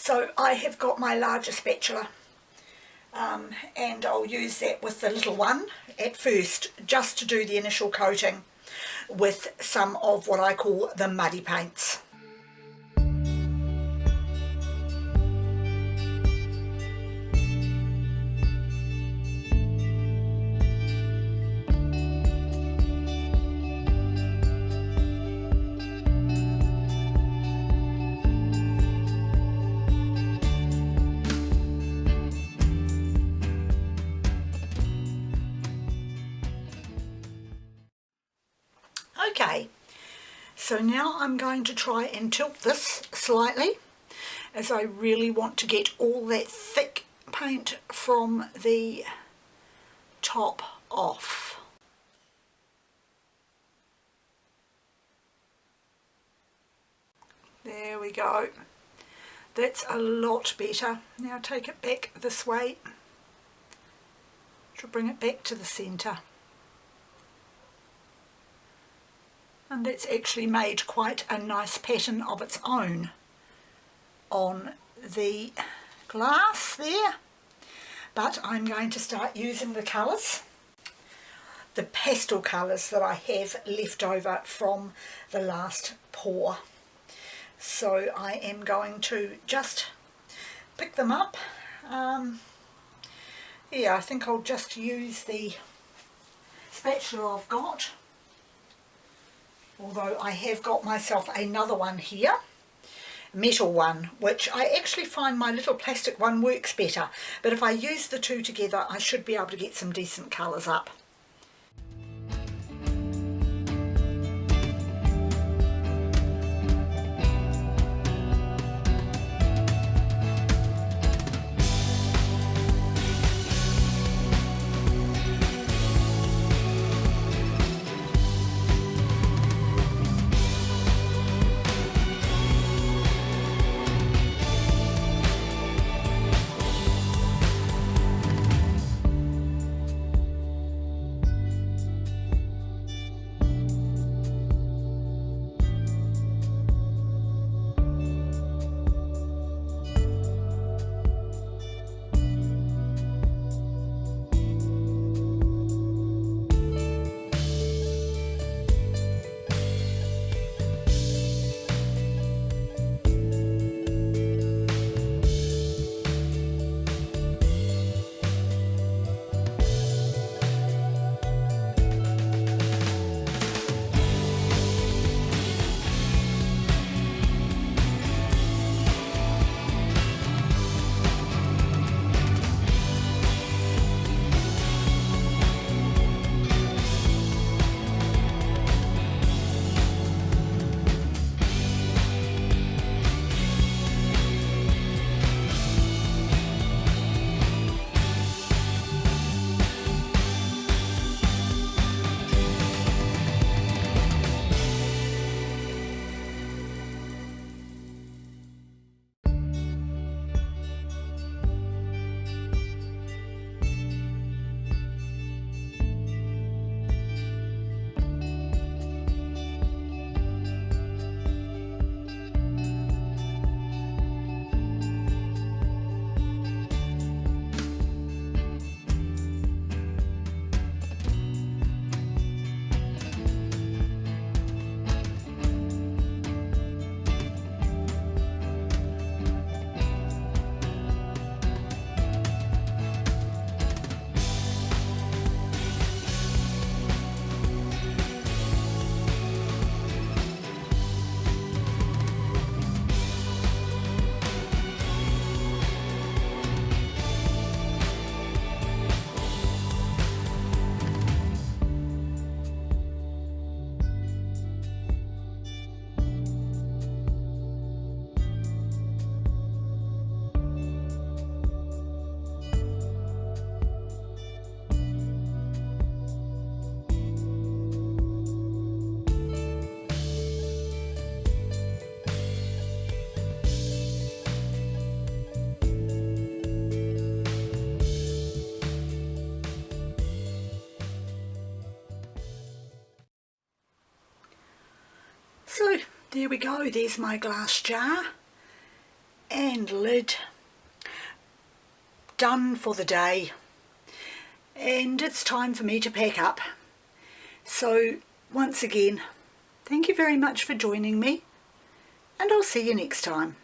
So I have got my larger spatula and I'll use that with the little one at first just to do the initial coating with some of what I call the muddy paints. Okay, so now I'm going to try and tilt this slightly, as I really want to get all that thick paint from the top off. There we go. That's a lot better. Now take it back this way to bring it back to the centre. And that's actually made quite a nice pattern of its own on the glass there. But I'm going to start using the colours, the pastel colours that I have left over from the last pour. So I am going to just pick them up. Yeah, I think I'll just use the spatula I've got. Although I have got myself another one here, metal one, which I actually find my little plastic one works better. But if I use the two together, I should be able to get some decent colours up. So there we go, there's my glass jar, and lid. Done for the day, and it's time for me to pack up. So once again, thank you very much for joining me, and I'll see you next time.